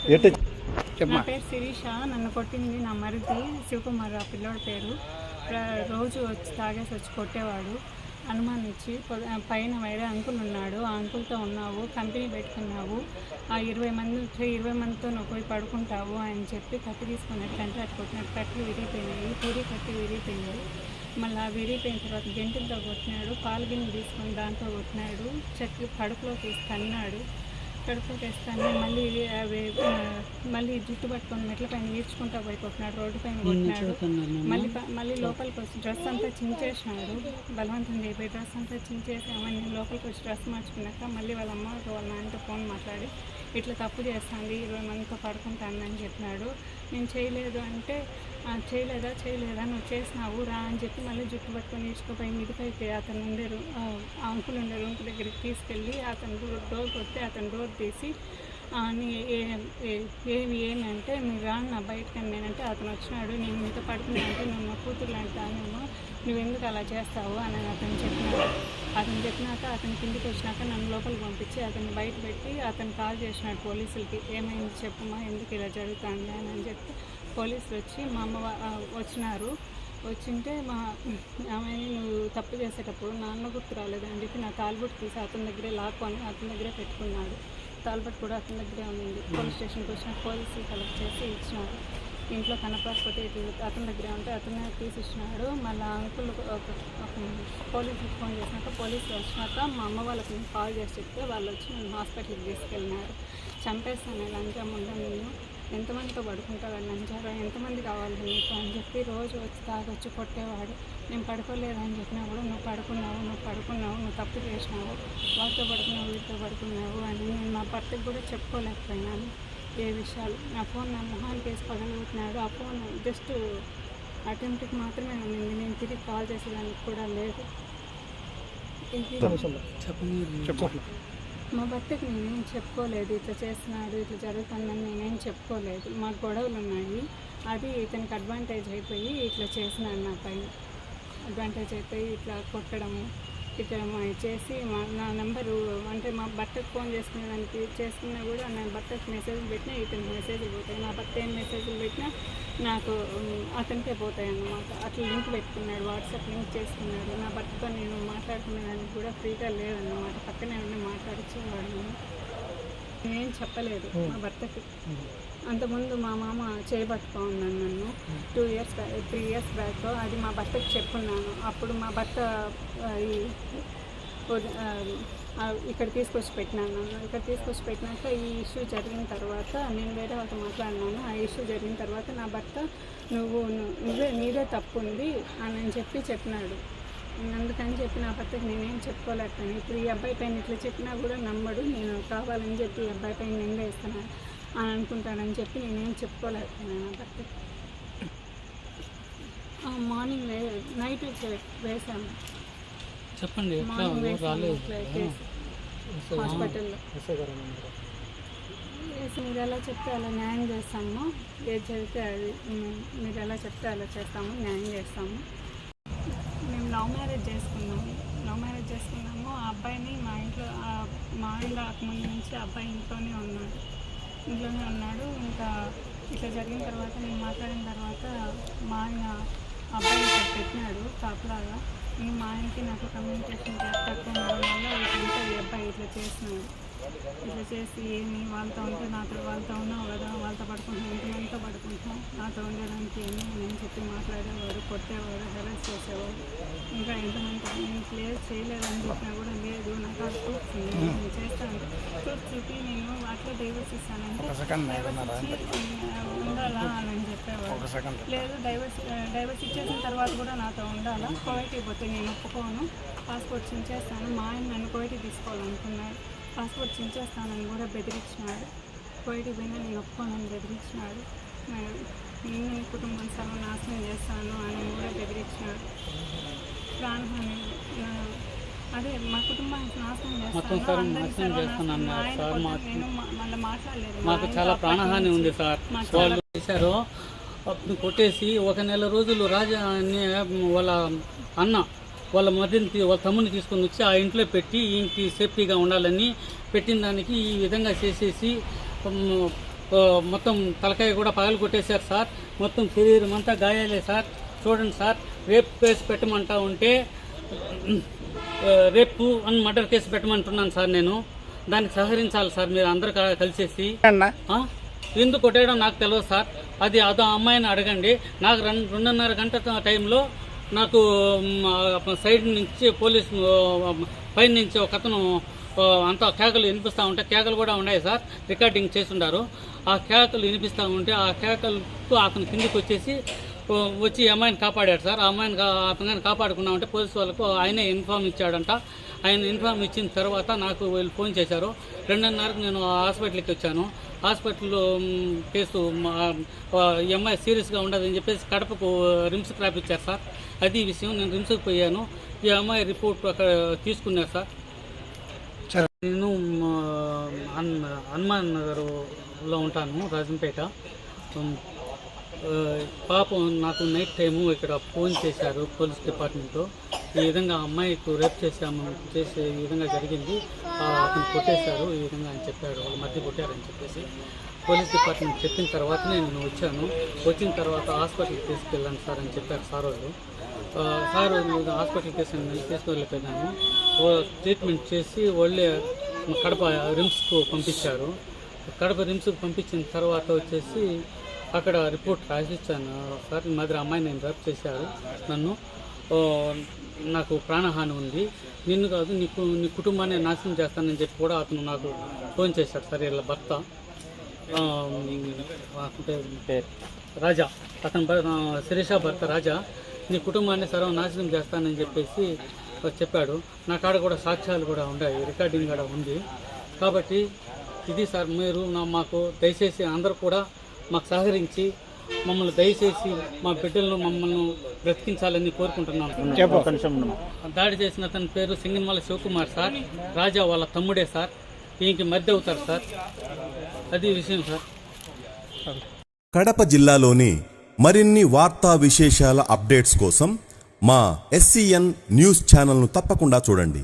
నా పేరు శిరీష. నన్ను కొట్టింది నా మరిది శివకుమార్, ఆ పిల్లోడి పేరు. రోజు వచ్చి తాగేసి వచ్చి కొట్టేవాడు. అనుమానించి పైన వేరే అంకుల్ ఉన్నాడు, ఆ అంకుల్తో ఉన్నావు, కంపెనీ పెట్టుకున్నావు, ఆ 20 మందితో నువ్వు పోయి పడుకుంటావు అని చెప్పి కత్తి తీసుకున్నట్లంటే అటు కొట్టినట్టు కట్లు విరిగిపోయినాయి, కత్తి విరిగిపోయింది. మళ్ళీ విరిగిపోయిన తర్వాత గెంటులతో కొట్టినాడు, పాలు గిన్నె తీసుకొని దాంతో కొట్టినాడు, చెట్టు కడుపులోకి తన్నాడు. కడుపులోకి వేస్తాను మళ్ళీ జుట్టు పట్టుకొని మెట్ల పైన ఈడ్చుకుంటా పోయి కొట్టినాడు, రోడ్డు పైన కొట్టినాడు. మళ్ళీ లోపలికి వచ్చి డ్రెస్ అంతా చించేసినాడు, బలవంతం అయిపోయి డ్రెస్ అంతా చించేసి అవన్నీ లోపలికి వచ్చి డ్రెస్ మార్చుకున్నాక మళ్ళీ వాళ్ళ అమ్మ వాళ్ళ నాన్నతో ఫోన్ మాట్లాడి ఇట్లా తప్పు చేస్తాను, 20 మందితో పడుకుంటానని చెప్పినాడు. నేను చేయలేదు అంటే చేయలేదా నువ్వు చేసినావు రా అని చెప్పి మళ్ళీ జుట్టు పట్టుకొని ఈడ్చుకుపోయి మిదిపైకి అతను అంకుల్ ఉండే రూమ్ దగ్గరికి తీసుకెళ్ళి అతను డోర్ కొట్టి అతను డోర్ తీసి ఏమి అంటే మీరు రాను నా బయటకని నేనంటే అతను వచ్చినాడు, నేను మీతో పడుకున్నానంటే నువ్వు నా కూతురు అంటానేమో, నువ్వెందుకు అలా చేస్తావు అని అతను చెప్పినాడు. అతను చెప్పినాక అతను కిందికి వచ్చినాక నన్ను లోపలికి పంపించి అతను బయట పెట్టి అతను కాల్ చేసినాడు పోలీసులకి, ఏమైంది చెప్పమ్మా, ఎందుకు ఇలా జరుగుతుంది అని చెప్పి పోలీసులు వచ్చి మా అమ్మ వచ్చినారు. వచ్చింటే ఆమె నువ్వు తప్పు చేసేటప్పుడు నాన్న గుర్తు రాలేదని చెప్పి నా తాలిబొట్టు తీసి అతని దగ్గరే లాక్కొని అతని దగ్గరే పెట్టుకున్నాడు. తాలిబొట్టు కూడా అతని దగ్గరే ఉంది. పోలీస్ స్టేషన్కి వచ్చిన పోలీసులు కలెక్ట్ చేసి ఇచ్చినాడు. ఇంట్లో కనపడకపోతే అతని దగ్గరే ఉంటే అతనే తీసి ఇచ్చినాడు. మళ్ళీ అంకుల్ పోలీసులకు ఫోన్ చేసినాక పోలీసులు వచ్చినాక మా అమ్మ వాళ్ళకి కాల్ చేసి చెప్తే వాళ్ళు వచ్చి నేను హాస్పిటల్కి తీసుకెళ్ళినారు. చంపేస్తాను ఇలాంటి ముందు నేను ఎంతమందితో పడుకుంటాడు నంజారా, ఎంతమంది కావాలి నీకు అని చెప్పి రోజు వచ్చి తాగొచ్చి కొట్టేవాడు. నేను పడుకోలేదని చెప్పినా కూడా నువ్వు పడుకున్నావు, నువ్వు తప్పు చేసినావు, వాటితో పడుకున్నావు, వీటితో పడుకున్నావు అని నేను మా భర్తకు కూడా చెప్పుకోలేకపోయినాను ఏ విషయాలు. నా ఫోన్ నా మొహానికి వేసి పగలగొట్టినాడు. ఆ ఫోన్ జస్ట్ అటెంప్ట్కి మాత్రమే ఉంది, నేను తిరిగి కాల్ చేసేదానికి కూడా లేదు. మా భర్తకి నేనేం చెప్పుకోలేదు, ఇట్లా చేస్తున్నాడు ఇట్లా జరుగుతుందని నేనేం చెప్పుకోలేదు. మాకు గొడవలు ఉన్నాయి, అది ఇతనికి అడ్వాంటేజ్ అయిపోయి ఇట్లా చేసినాడు. నా పైన అడ్వాంటేజ్ అయిపోయి ఇట్లా కొట్టడము తిట్టడము చేసి నా నెంబరు అంటే మా భర్తకు ఫోన్ చేసుకున్నా కూడా నా భర్తకు మెసేజ్లు పెట్టినా ఇతనికి మెసేజ్లు పోతాయి, నా భర్త ఏం మెసేజ్లు పెట్టినా నాకు అతనికే పోతాయి అన్నమాట. అట్లా లింక్ పెట్టుకున్నాడు, వాట్సాప్ లింక్ చేసుకున్నాడు. నా భర్తతో నేను మాట్లాడుకునేదానికి కూడా ఫ్రీగా లేదన్నమాట, పక్కనే ఉండి మాట్లాడించేవాడు. నేనేం చెప్పలేదు మా భర్తకి. అంతకుముందు మా మామ చేయబట్టుకో ఉన్నాను నన్ను 3 ఇయర్స్ బ్యాక్, అది మా భర్తకి చెప్పున్నాను. అప్పుడు మా భర్త ఇక్కడ తీసుకొచ్చి పెట్టినాను. ఇక్కడ తీసుకొచ్చి పెట్టినాక ఈ ఇష్యూ జరిగిన తర్వాత నేను వేరే వాళ్ళతో మాట్లాడినాను. ఆ ఇష్యూ జరిగిన తర్వాత నా భర్త నీదే తప్పు ఉంది అని చెప్పినాడు. అందుకని చెప్పి నా భర్తకి నేనేం చెప్పుకోలేకపోయాను. ఇప్పుడు ఈ అబ్బాయి పైన ఇట్లా చెప్పినా కూడా నమ్మడు, నేను కావాలని చెప్పి ఈ అబ్బాయి పైన నింద వేస్తాను అని అనుకుంటానని చెప్పి నేనేం చెప్పుకోలేకపోయాను నా భర్తకి. మార్నింగ్ నైట్ వేసాము, చెప్పండి హాస్పిటల్లో వేసి మీరు ఎలా చెప్తే అలా న్యాయం చేస్తాము, ఏది చెబితే అది మీరు ఎలా చెప్తే అలా చేస్తాము, న్యాయం చేస్తాము. మేము లవ్ మ్యారేజ్ చేసుకున్నాము. ఆ అబ్బాయిని మా ఇంట్లో రాకముందు నుంచి అబ్బాయి ఇంట్లోనే ఉన్నాడు. ఇంకా ఇట్లా జరిగిన తర్వాత నేను మాట్లాడిన తర్వాత మా ఆయన అబ్బాయి ఇక్కడ పెట్టినాడు కాపులాగా. మా ఆయనకి నాకు కమ్యూనికేషన్ తక్కువ ఉండడం వల్ల ఇదంతా ఈ అబ్బాయి ఇట్లా చేస్తున్నాడు. ఇట్లా చేసి ఏమి వాళ్ళతో ఉంటే వాళ్ళతో ఉన్నావు కదా, వాళ్ళతో పడుకుంటాం, ఇంతమందితో పడుకుంటాం, నాతో ఉండడానికి ఏమి నేను చెప్పి మాట్లాడేవాడు, కొట్టేవాడు, హెరాస్ చేసేవాడు. ఇంకా ఎంతమంది నేను చేయలేదని చెప్పినా కూడా లేదు, నాకు అది ప్రూఫ్స్ నేను చేస్తాను, ప్రూఫ్ చూపి నేను అట్లా డైవర్స్ ఇస్తానంటే ఉండాలా అని చెప్పేవాడు. లేదు డైవర్స్ ఇచ్చేసిన తర్వాత కూడా నాతో ఉండాలా, కోవిడ్కి పోతే నేను ఒప్పుకోను, పాస్పోర్ట్ చించేస్తాను. మా ఆయన నన్ను కోవిడ్కి తీసుకోవాలనుకున్నాడు, పాస్పోర్ట్ చించేస్తానని కూడా బెదిరించినాడు. కోవిడ్కి పోయినా నేను ఒప్పుకోనని బెదిరించినాడు. నేను నీ కుటుంబం సర్వనాశనం చేస్తాను అని కూడా బెదిరించినాడు. ప్రాణహాని అదే మా కుటుంబానికి నాశనం చేస్తాను. నేను మళ్ళీ మాట్లాడలేదు, మాకు చాలా ప్రాణహాని ఉంది సార్. వాళ్ళు చేశారు కొట్టేసి 1 నెల రోజులు రాజా వాళ్ళ అన్న వాళ్ళ మరిదిని వాళ్ళ తమ్ముని తీసుకొని వచ్చి ఆ ఇంట్లో పెట్టి ఇంటి సేఫ్టీగా ఉండాలని పెట్టిన దానికి ఈ విధంగా చేసేసి మొత్తం తలకాయ కూడా పగలు కొట్టేశారు సార్. మొత్తం శరీరం అంతా గాయాలే సార్. చూడండి సార్, రేప్ కేసు పెట్టమంటా ఉంటే రేపు అని మర్డర్ కేసు పెట్టమంటున్నాను సార్. నేను దానికి సహకరించాలి సార్ మీరు అందరు కలిసేసి. ఎందుకు కొట్టేయడం నాకు తెలియదు సార్. అదో అమ్మాయిని అడగండి. నాకు 2.5 గంట టైంలో నాకు సైడ్ నుంచి పోలీసు పైన నుంచి ఒక అతను అంతా కేకలు వినిపిస్తూ ఉంటే, కేకలు కూడా ఉన్నాయి సార్, రికార్డింగ్ చేసి ఉన్నారు. ఆ కేకలు వినిపిస్తూ ఉంటే ఆ కేకలతో అతను కిందికి వచ్చి అమ్మాయిని కాపాడాడు సార్. ఆ అమ్మాయిని అతను కాపాడుకున్నామంటే పోలీసు వాళ్ళకు ఆయనే ఇన్ఫార్మ్ ఇచ్చాడంట. ఆయన ఇన్ఫార్మ్ ఇచ్చిన తర్వాత నాకు వీళ్ళు ఫోన్ చేశారు. 2:30కి నేను హాస్పిటల్కి వచ్చాను. హాస్పిటల్లో కేసు ఈ అమ్మాయి సీరియస్గా ఉండదని చెప్పేసి కడపకు రిమ్స్కి రాపిచ్చారు సార్. అది విషయం. నేను రిమ్స్కి పోయాను. ఈ అమ్మాయి రిపోర్ట్ అక్కడ తీసుకున్నారు సార్. నేను హనుమాన్ నగర్లో ఉంటాను, రాజంపేట. పాపం నాకు నైట్ టైము ఇక్కడ ఫోన్ చేశారు పోలీస్ డిపార్ట్మెంటు. ఈ విధంగా అమ్మాయికి రేప్ చేసే ఈ విధంగా జరిగింది, అతను కొట్టేశారు ఈ విధంగా అని చెప్పాడు. వాళ్ళు మధ్య కొట్టారని చెప్పేసి పోలీస్ డిపార్ట్మెంట్ చెప్పిన తర్వాతనే నేను వచ్చాను. వచ్చిన తర్వాత హాస్పిటల్కి తీసుకెళ్ళాను సార్ అని చెప్పారు సార్ వాళ్ళు. సార్ హాస్పిటల్కి తీసుకెళ్ళిపోయినాను. ట్రీట్మెంట్ చేసి వాళ్ళే కడప రిమ్స్కు పంపించారు. కడప రిమ్స్కు పంపించిన తర్వాత వచ్చేసి అక్కడ రిపోర్ట్ రాసిచ్చాను సార్. ఈ మాదిరి అమ్మాయి నేను రేప్ చేశారు నన్ను, నాకు ప్రాణహాని ఉంది, నిన్ను కాదు నీ కుటుంబాన్ని నాశనం చేస్తానని చెప్పి కూడా అతను నాకు ఫోన్ చేశాడు సార్. వీళ్ళ భర్త రాజా, అతను శిరీష భర్త రాజా, నీ కుటుంబాన్ని సర్వనాశనం చేస్తానని చెప్పేసి చెప్పాడు. నా కాడ కూడా సాక్ష్యాలు కూడా ఉన్నాయి, రికార్డింగ్ కూడా ఉంది. కాబట్టి ఇది సార్, మీరు మాకు దయచేసి అందరూ కూడా మాకు సహకరించి మమ్మల్ని దయచేసి మా బిడ్డలను మమ్మల్ని బ్రతికించాలని కోరుకుంటున్నాను. దాడి చేసిన అతని పేరు సింగన్మల శివకుమార్ సార్. రాజా వాళ్ళ తమ్ముడే సార్. ఈయనకి మధ్య అవుతారు సార్. అది విషయం సార్. కడప జిల్లాలోని మరిన్ని వార్తా విశేషాల అప్డేట్స్ కోసం మా SCN న్యూస్ ఛానల్ను తప్పకుండా చూడండి.